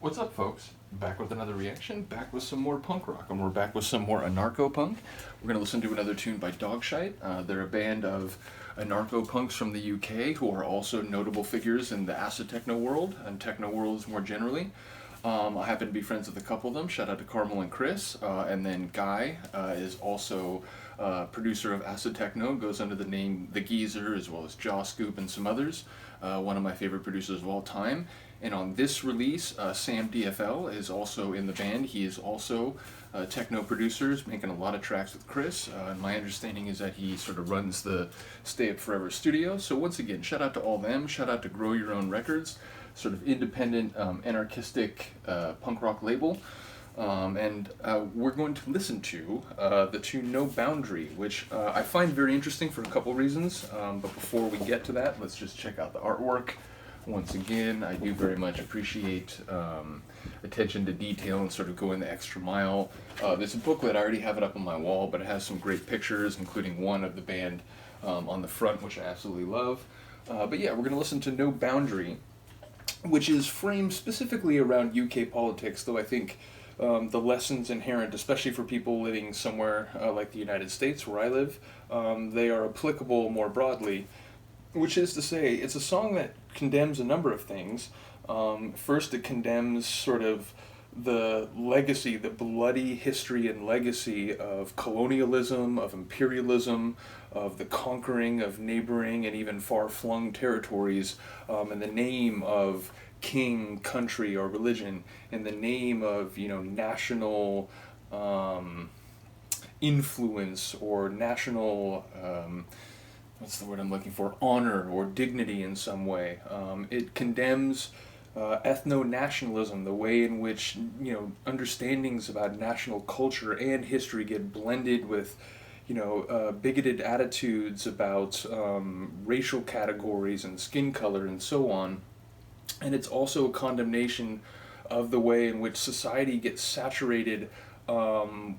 What's up, folks? Back with another reaction, back with some more punk rock, and we're back with some more anarcho-punk. We're going to listen to another tune by Dogsh. They're a band of anarcho-punks from the UK who are also notable figures in the acid techno world, and techno worlds more generally. I happen to be friends with a couple of them. Shout out to Carmel and Chris. And then Guy is also producer of acid techno, goes under the name The Geezer, as well as Jaw Scoop and some others. One of my favorite producers of all time. And on this release, Sam DFL is also in the band. He is also techno producer, making a lot of tracks with Chris. And my understanding is that he sort of runs the Stay Up Forever studio. So once again, shout out to all them. Shout out to Grow Your Own Records, sort of independent, anarchistic punk rock label. And we're going to listen to the tune No Boundary, which I find very interesting for a couple reasons. But before we get to that, let's just check out the artwork. Once again, I do very much appreciate attention to detail and sort of going the extra mile. There's a booklet, I already have it up on my wall, but it has some great pictures, including one of the band on the front, which I absolutely love. But yeah, we're going to listen to No Boundary, which is framed specifically around UK politics, though I think the lessons inherent, especially for people living somewhere like the United States, where I live, they are applicable more broadly. Which is to say, it's a song that condemns a number of things. First, it condemns sort of the legacy, the bloody history and legacy of colonialism, of imperialism, of the conquering of neighboring and even far-flung territories in the name of king, country, or religion, in the name of, national influence or national what's the word I'm looking for? Honor or dignity in some way. It condemns ethno-nationalism, the way in which understandings about national culture and history get blended with bigoted attitudes about racial categories and skin color and so on. And it's also a condemnation of the way in which society gets saturated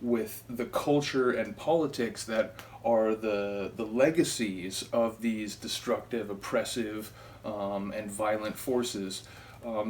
with the culture and politics that are the legacies of these destructive, oppressive, and violent forces.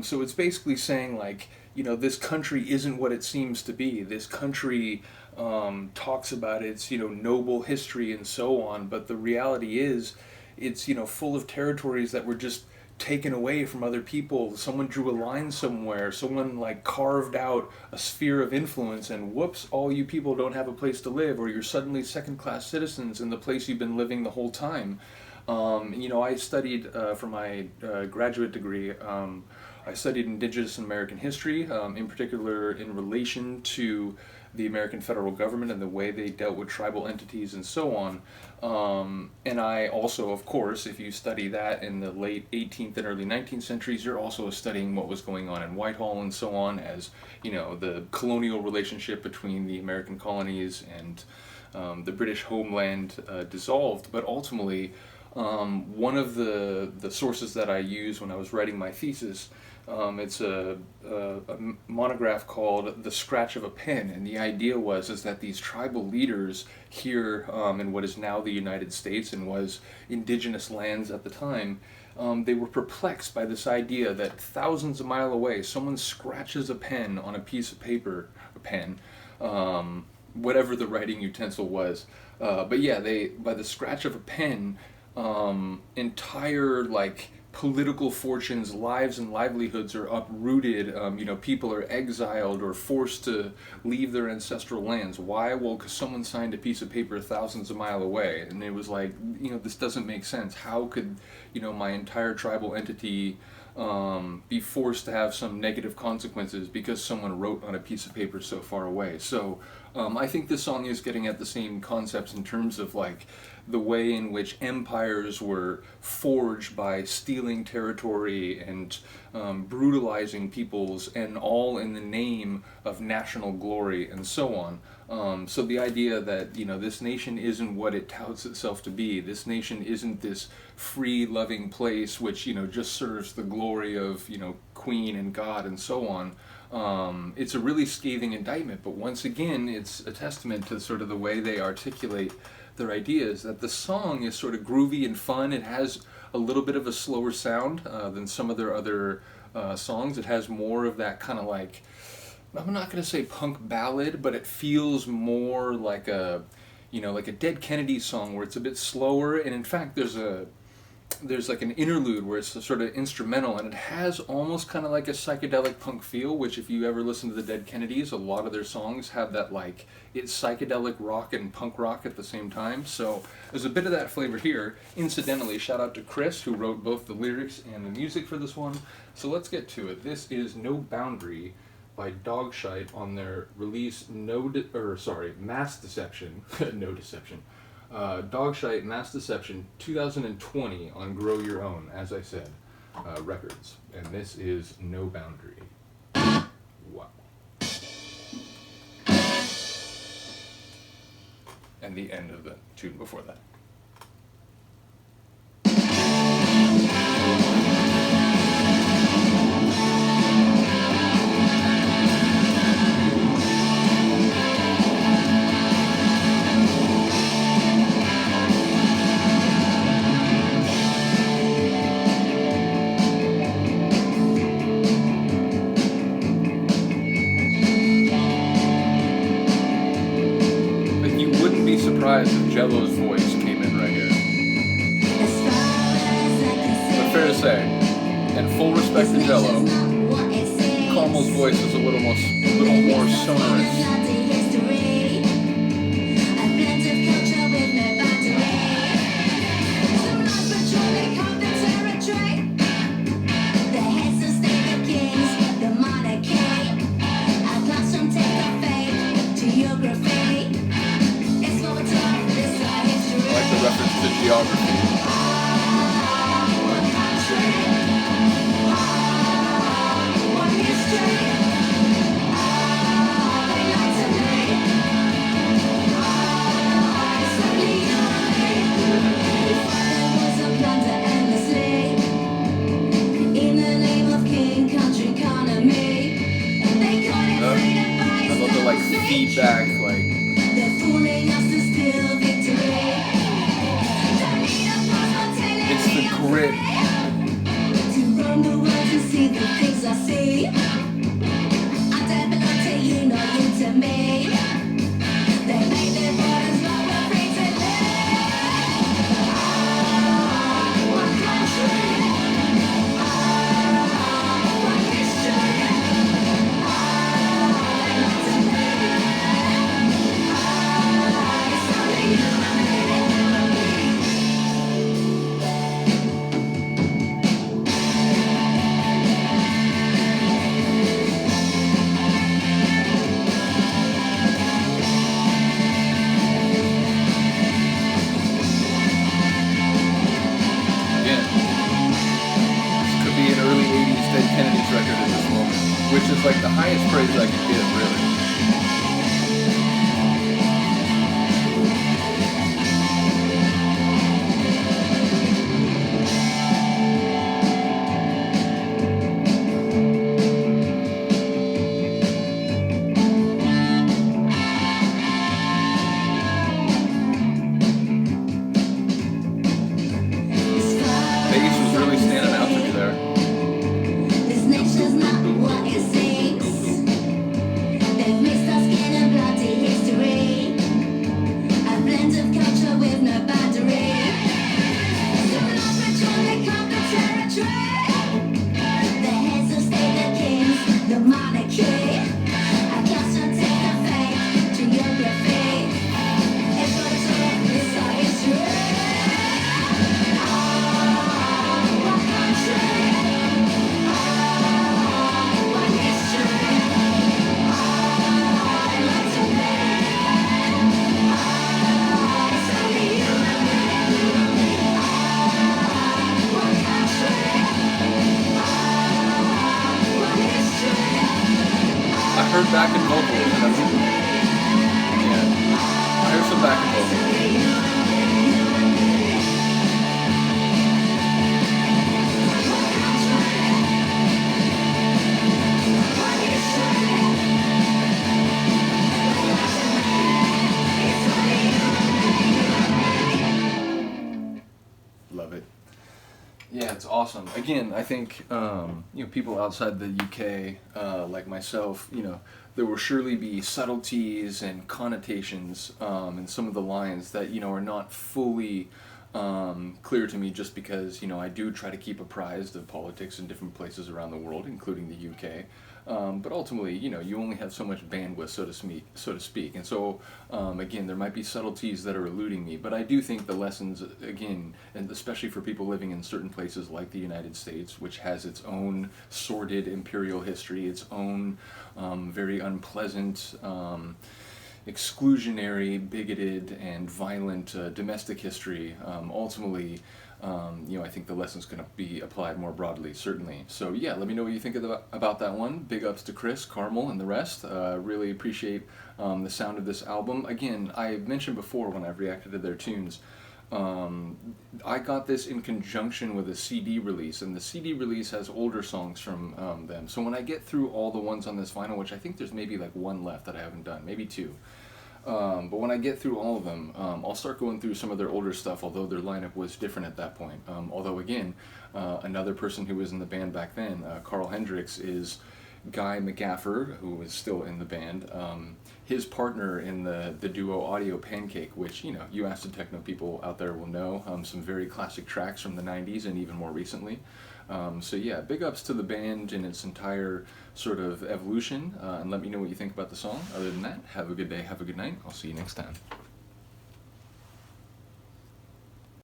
So it's basically saying, like, this country isn't what it seems to be. This country talks about its, noble history and so on, but the reality is it's, full of territories that were just taken away from other people. Someone drew a line somewhere, someone like carved out a sphere of influence, and whoops, all you people don't have a place to live, or you're suddenly second-class citizens in the place you've been living the whole time. I studied for my graduate degree, I studied Indigenous and American history, in particular in relation to the American federal government and the way they dealt with tribal entities and so on. And I also, of course, if you study that in the late 18th and early 19th centuries, you're also studying what was going on in Whitehall and so on, as, the colonial relationship between the American colonies and the British homeland dissolved. But ultimately, one of the sources that I used when I was writing my thesis, it's a monograph called The Scratch of a Pen, and the idea is that these tribal leaders here in what is now the United States and was indigenous lands at the time, they were perplexed by this idea that thousands of miles away someone scratches a pen on a piece of paper, a pen, whatever the writing utensil was, but yeah, by the scratch of a pen, entire political fortunes, lives, and livelihoods are uprooted. People are exiled or forced to leave their ancestral lands. Why? Well, because someone signed a piece of paper thousands of miles away, and it was like, this doesn't make sense. How could, my entire tribal entity be forced to have some negative consequences because someone wrote on a piece of paper so far away? So I think this song is getting at the same concepts in terms of the way in which empires were forged by stealing territory and brutalizing peoples, and all in the name of national glory and so on. So the idea that this nation isn't what it touts itself to be. This nation isn't this free, loving place which just serves the glory of Queen and God and so on. It's a really scathing indictment, but once again, it's a testament to sort of the way they articulate their ideas, that the song is sort of groovy and fun. It has a little bit of a slower sound than some of their other songs. It has more of that kind of like, I'm not going to say punk ballad, but it feels more like a, like a Dead Kennedys song where it's a bit slower. And in fact, there's like an interlude where it's sort of instrumental, and it has almost kind of like a psychedelic punk feel, which if you ever listen to the Dead Kennedys, a lot of their songs have that, like, it's psychedelic rock and punk rock at the same time. So there's a bit of that flavor here. Incidentally, shout out to Chris, who wrote both the lyrics and the music for this one. So let's get to it. This is No Boundary by Dogsh on their release Mass Deception. No Deception. Dogsh, Mass Deception, 2020 on Grow Your Own, as I said, records. And this is No Boundary. Wow. And the end of the tune before that. If Jello's voice came in right here. But fair to say, and full respect to Jello, Carmel's voice is a little more sonorous. Reference to geography. I love the like feedback, like. It's the grit. To run the world and see the things I see. I don't belong to you, nor you to me. They made their borders, but we're free to live. One country. One history. They want to live. It's only you and me. Kennedy's record at this moment, which is like the highest praise I could give, really. Bass was really standing out to me there. Heard backing vocals. Yeah, I heard some backing vocals. Love it. Yeah, it's awesome. again, I think people outside the UK, like myself, there will surely be subtleties and connotations in some of the lines that are not fully clear to me, just because I do try to keep apprised of politics in different places around the world, including the UK. But ultimately, you only have so much bandwidth, so to speak. And so, again, there might be subtleties that are eluding me. But I do think the lessons, again, and especially for people living in certain places like the United States, which has its own sordid imperial history, its own very unpleasant, exclusionary, bigoted, and violent domestic history, ultimately, I think the lesson's going to be applied more broadly, certainly. So yeah, let me know what you think about that one. Big ups to Chris, Carmel, and the rest. Really appreciate the sound of this album. Again, I mentioned before when I've reacted to their tunes, I got this in conjunction with a CD release, and the CD release has older songs from them. So when I get through all the ones on this vinyl, which I think there's maybe like one left that I haven't done, maybe two. But when I get through all of them, I'll start going through some of their older stuff, although their lineup was different at that point. Although, again, another person who was in the band back then, Carl Hendricks, is Guy McGaffer, who is still in the band. His partner in the duo Audio Pancake, which, you acid techno people out there will know, some very classic tracks from the 90s and even more recently. So yeah, big ups to the band in its entire sort of evolution, and let me know what you think about the song. Other than that, have a good day, have a good night. I'll see you next time.